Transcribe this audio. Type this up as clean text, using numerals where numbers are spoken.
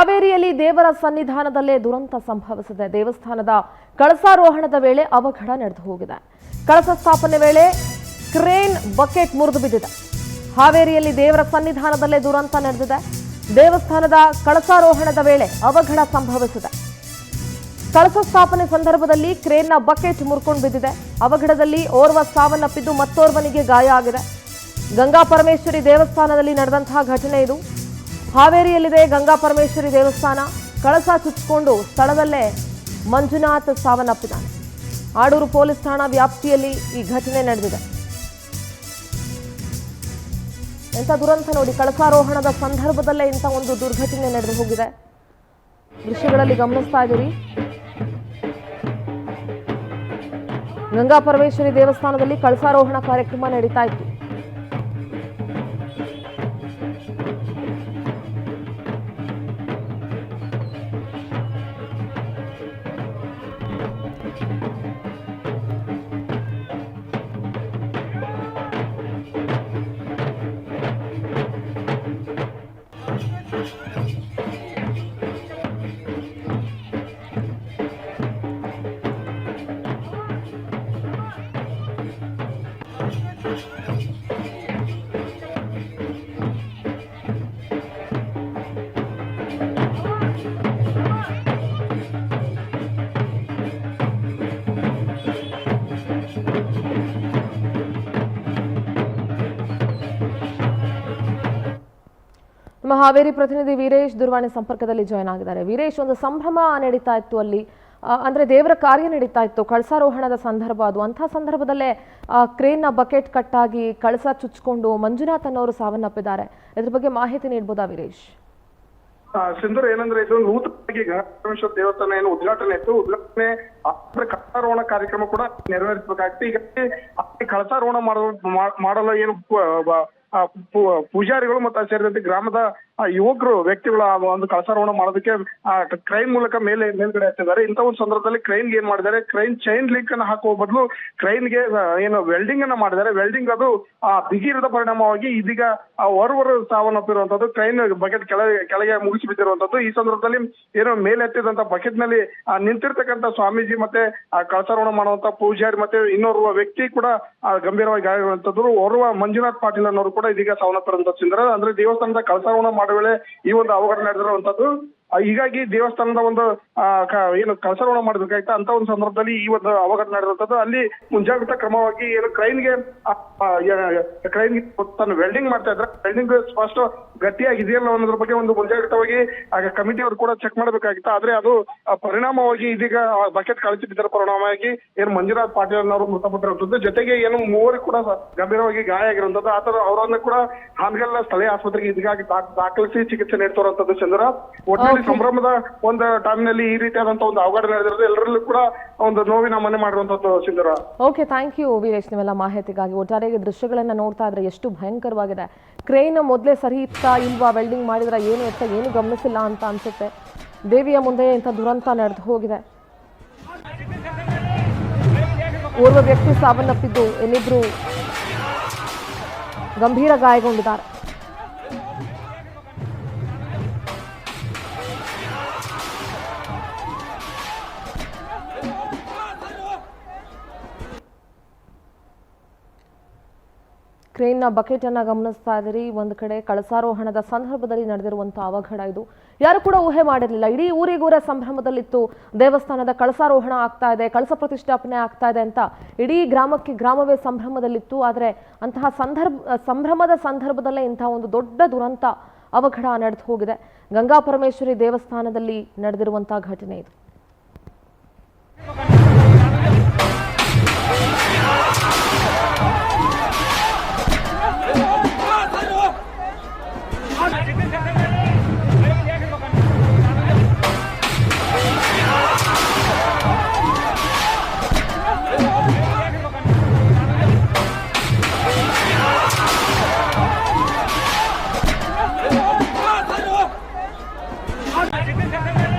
ಹಾವೇರಿಯಲ್ಲಿ ದೇವರ ಸನ್ನಿಧಾನದಲ್ಲೇ ದುರಂತ ಸಂಭವಿಸಿದೆ. ದೇವಸ್ಥಾನದ ಕಳಸಾರೋಹಣದ ವೇಳೆ ಅವಘಡ ನಡೆದು ಹೋಗಿದೆ. ಕಳಸ ಸ್ಥಾಪನೆ ವೇಳೆ ಕ್ರೇನ್ ಬಕೆಟ್ ಮುರಿದು ಬಿದ್ದಿದೆ. ಹಾವೇರಿಯಲ್ಲಿ ದೇವರ ಸನ್ನಿಧಾನದಲ್ಲೇ ದುರಂತ ನಡೆದಿದೆ. ದೇವಸ್ಥಾನದ ಕಳಸಾರೋಹಣದ ವೇಳೆ ಅವಘಡ ಸಂಭವಿಸಿದೆ. ಕಳಸ ಸ್ಥಾಪನೆ ಸಂದರ್ಭದಲ್ಲಿ ಕ್ರೇನ್ನ ಬಕೆಟ್ ಮುರ್ಕೊಂಡು ಬಿದ್ದಿದೆ. ಅವಘಡದಲ್ಲಿ ಓರ್ವ ಸಾವನ್ನಪ್ಪಿದ್ದು ಮತ್ತೋರ್ವನಿಗೆ ಗಾಯ ಆಗಿದೆ. ಗಂಗಾ ಪರಮೇಶ್ವರಿ ದೇವಸ್ಥಾನದಲ್ಲಿ ನಡೆದಂತಹ ಘಟನೆ ಇದು. ಹಾವೇರಿಯಲ್ಲಿದೆ ಗಂಗಾ ಪರಮೇಶ್ವರಿ ದೇವಸ್ಥಾನ. ಕಳಸ ಚುಚ್ಚಿಕೊಂಡು ಸ್ಥಳದಲ್ಲೇ ಮಂಜುನಾಥ್ ಸಾವನ್ನಪ್ಪಿದ್ದಾನೆ. ಆಡೂರು ಪೊಲೀಸ್ ಠಾಣಾ ವ್ಯಾಪ್ತಿಯಲ್ಲಿ ಈ ಘಟನೆ ನಡೆದಿದೆ. ಎಂಥ ದುರಂತ ನೋಡಿ, ಕಳಸಾರೋಹಣದ ಸಂದರ್ಭದಲ್ಲೇ ಇಂಥ ಒಂದು ದುರ್ಘಟನೆ ನಡೆದು ಹೋಗಿದೆ. ದೃಶ್ಯಗಳಲ್ಲಿ ಗಮನಿಸ್ತಾ ಇದ್ದೀರಿ. ಗಂಗಾ ಪರಮೇಶ್ವರಿ ದೇವಸ್ಥಾನದಲ್ಲಿ ಕಳಸಾರೋಹಣ ಕಾರ್ಯಕ್ರಮ ನಡೀತಾ ಇತ್ತು. ನಮ್ಮ ಹಾವೇರಿ ಪ್ರತಿನಿಧಿ ವೀರೇಶ್ ದೂರವಾಣಿ ಸಂಪರ್ಕದಲ್ಲಿ ಜಾಯ್ನ್ ಆಗಿದ್ದಾರೆ. ವೀರೇಶ್, ಒಂದು ಸಂಭ್ರಮ ನಡೀತಾ ಇತ್ತು ಅಲ್ಲಿ, ಅಂದ್ರೆ ದೇವರ ಕಾರ್ಯ ನಡೀತಾ ಇತ್ತು, ಕಳಸಾರೋಹಣದ ಸಂದರ್ಭ ಅದು. ಅಂಥ ಸಂದರ್ಭದಲ್ಲೇ ಕ್ರೇನ್ನ ಬಕೆಟ್ ಕಟ್ಟಾಗಿ ಕಳಸ ಚುಚ್ಚಿಕೊಂಡು ಮಂಜುನಾಥ್ ಅನ್ನೋರು ಸಾವನ್ನಪ್ಪಿದ್ದಾರೆ. ಇದ್ರ ಬಗ್ಗೆ ಮಾಹಿತಿ ನೀಡಬಹುದಾ ವೀರೇಶ್? ಸಿಂಧೂರ್, ಏನಂದ್ರೆ ಇದು ನೂತನವಾಗಿ ಗಣೇಶ್ವರ ದೇವಸ್ಥಾನ ಏನು ಉದ್ಘಾಟನೆ ಇತ್ತು, ಉದ್ಘಾಟನೆ ಕಳಸಾರೋಹಣ ಕಾರ್ಯಕ್ರಮ ಕೂಡ ನೆರವೇರಿಸಬೇಕಾಗಿತ್ತು. ಈಗ ಕಳಸಾರೋಹಣ ಮಾಡಲು ಏನು ಪೂಜಾರಿಗಳು ಮತ್ತು ಸೇರಿದಂತೆ ಗ್ರಾಮದ ಯುವಕರು ವ್ಯಕ್ತಿಗಳು ಒಂದು ಕಳಸಾರೋಹಣ ಮಾಡೋದಕ್ಕೆ ಕ್ರೈನ್ ಮೂಲಕ ಮೇಲ್ಗಡೆ ಹತ್ತಿದ್ದಾರೆ. ಇಂಥ ಒಂದು ಸಂದರ್ಭದಲ್ಲಿ ಕ್ರೈನ್ಗೆ ಏನ್ ಮಾಡಿದ್ದಾರೆ, ಕ್ರೈನ್ ಚೈನ್ ಲಿಂಕ್ ಅನ್ನ ಹಾಕುವ ಬದಲು ಕ್ರೈನ್ಗೆ ಏನು ವೆಲ್ಡಿಂಗ್ ಅನ್ನ ಮಾಡಿದ್ದಾರೆ. ವೆಲ್ಡಿಂಗ್ ಅದು ಬಿಗಿರದ ಪರಿಣಾಮವಾಗಿ ಇದೀಗ ಓರ್ವರು ಸಾವನ್ನಪ್ಪಿರುವಂತದ್ದು, ಕ್ರೈನ್ ಬಕೆಟ್ ಕೆಳಗೆ ಮುಗಿಸಿ ಬಿದ್ದಿರುವಂತದ್ದು. ಈ ಸಂದರ್ಭದಲ್ಲಿ ಏನೋ ಮೇಲೆ ಎತ್ತಿದಂತ ಬಕೆಟ್ ನಲ್ಲಿ ನಿಂತಿರ್ತಕ್ಕಂಥ ಸ್ವಾಮೀಜಿ ಮತ್ತೆ ಕಳಸಾರೋಹಣ ಮಾಡುವಂತ ಪೂಜಾರಿ ಮತ್ತೆ ಇನ್ನೋರ್ವ ವ್ಯಕ್ತಿ ಕೂಡ ಗಂಭೀರವಾಗಿ ಗಾಯಗೊಂಡಂತದ್ದು. ಓರ್ವ ಮಂಜುನಾಥ್ ಪಾಟೀಲ್ ಅನ್ನೋರು ಕೂಡ ಇದೀಗ ಸಾವನ್ನಪ್ಪಿರುವಂತದ್ದು. ಅಂದ್ರೆ ದೇವಸ್ಥಾನದ ಕಳಸಾರೋಹಣ ಮಾಡೋ ವೇಳೆ ಈ ಒಂದು ಅವಘಡ ನಡೆದಿರುವಂತದ್ದು. ಹೀಗಾಗಿ ದೇವಸ್ಥಾನದ ಒಂದು ಏನು ಕಳಸಾರೋಹಣ ಮಾಡಬೇಕಾಗಿತ್ತು ಅಂತ ಒಂದು ಸಂದರ್ಭದಲ್ಲಿ ಈ ಒಂದು ಅವಘಡ ನಡೆದಿರುವಂತದ್ದು. ಅಲ್ಲಿ ಮುಂಜಾಗ್ರತಾ ಕ್ರಮವಾಗಿ ಏನು ಕ್ರೈನ್ಗೆ ತನ್ನ ವೆಲ್ಡಿಂಗ್ ಮಾಡ್ತಾ ಇದ್ರೆ ವೆಲ್ಡಿಂಗ್ ಸ್ಪಷ್ಟ ಗಟ್ಟಿಯಾಗಿದೆಯಲ್ಲ ಅನ್ನೋದ್ರ ಬಗ್ಗೆ ಒಂದು ಮುಂಜಾಗ್ರತವಾಗಿ ಕಮಿಟಿ ಅವರು ಕೂಡ ಚೆಕ್ ಮಾಡಬೇಕಾಗಿತ್ತು. ಆದ್ರೆ ಅದು ಪರಿಣಾಮವಾಗಿ ಇದೀಗ ಬಕೆಟ್ ಕಳಚಿ ಬಿದ್ದರ ಪರಿಣಾಮವಾಗಿ ಏನು ಮಂಜುನಾಥ್ ಪಾಟೀಲ್ ಅನ್ನೋರು ಮೃತಪಟ್ಟಿರುವಂತದ್ದು. ಜೊತೆಗೆ ಏನು ಮೂವರು ಕೂಡ ಗಂಭೀರವಾಗಿ ಗಾಯ ಆಗಿರುವಂತದ್ದು. ಆತರ ಅವರನ್ನ ಕೂಡ ಹಾನಗಲ್ ಸ್ಥಳೀಯ ಆಸ್ಪತ್ರೆಗೆ ಇದೀಗಾಗಿ ದಾಖಲಿಸಿ ಚಿಕಿತ್ಸೆ ನೀಡ್ತಿರುವಂತದ್ದು. ಚಂದ್ರ, ಒಟ್ಟಿನಲ್ಲಿ ಸಂಭ್ರಮದ ಒಂದು ಟೈಮ್ನಲ್ಲಿ ಈ ರೀತಿಯಾದಂತಹ ಒಂದು ಅವಘಡ ನಡೆದಿರೋದು ಎಲ್ಲರಲ್ಲೂ ಕೂಡ ಒಂದು ನೋವಿನ ಮನೆ ಮಾಡಿರುವಂತದ್ದು. ಸಿಂಧೂರ, ಓಕೆ, ಥ್ಯಾಂಕ್ ಯು ವೀರೇಶ್ ನಿಮ್ಮೆಲ್ಲ ಮಾಹಿತಿಗಾಗಿ. ಒಟ್ಟಾರೆ ದೃಶ್ಯಗಳನ್ನ ನೋಡ್ತಾ ಇದ್ರೆ ಎಷ್ಟು ಭಯಂಕರವಾಗಿದೆ. ಕ್ರೇನ್ ಮೊದಲೇ ಸರಿ ಇತ್ತಾ ಇಲ್ವಾ, ವೆಲ್ಡಿಂಗ್ ಮಾಡಿದ್ರೆ ಏನು ಎತ್ತ ಏನು ಗಮನಿಸಿಲ್ಲ ಅಂತ ಅನ್ಸುತ್ತೆ. ದೇವಿಯ ಮುಂದೆ ಇಂಥ ದುರಂತ ನಡೆದು ಹೋಗಿದೆ. ಓರ್ವ ವ್ಯಕ್ತಿ ಸಾವನ್ನಪ್ಪಿದ್ದು, ಇನ್ನಿಬ್ರು ಗಂಭೀರ ಗಾಯಗೊಂಡಿದ್ದಾರೆ. ಕ್ರೇನ್ನ ಬಕೆಟ್ ಅನ್ನ ಗಮನಿಸ್ತಾ ಇದ್ದೀರಿ. ಒಂದು ಕಡೆ ಕಳಸಾರೋಹಣದ ಸಂದರ್ಭದಲ್ಲಿ ನಡೆದಿರುವಂತಹ ಅವಘಡ ಇದು. ಯಾರು ಕೂಡ ಊಹೆ ಮಾಡಿರಲಿಲ್ಲ. ಇಡೀ ಊರಿಗೂರ ಸಂಭ್ರಮದಲ್ಲಿತ್ತು. ದೇವಸ್ಥಾನದ ಕಳಸಾರೋಹಣ ಆಗ್ತಾ ಇದೆ, ಕಳಸ ಪ್ರತಿಷ್ಠಾಪನೆ ಆಗ್ತಾ ಇದೆ ಅಂತ ಇಡೀ ಗ್ರಾಮವೇ ಸಂಭ್ರಮದಲ್ಲಿತ್ತು. ಆದರೆ ಅಂತಹ ಸಂಭ್ರಮದ ಸಂದರ್ಭದಲ್ಲೇ ಇಂತಹ ಒಂದು ದೊಡ್ಡ ದುರಂತ ಅವಘಡ ನಡೆದು ಹೋಗಿದೆ. ಗಂಗಾ ಪರಮೇಶ್ವರಿ ದೇವಸ್ಥಾನದಲ್ಲಿ ನಡೆದಿರುವಂತಹ ಘಟನೆ ಇದು. Hadi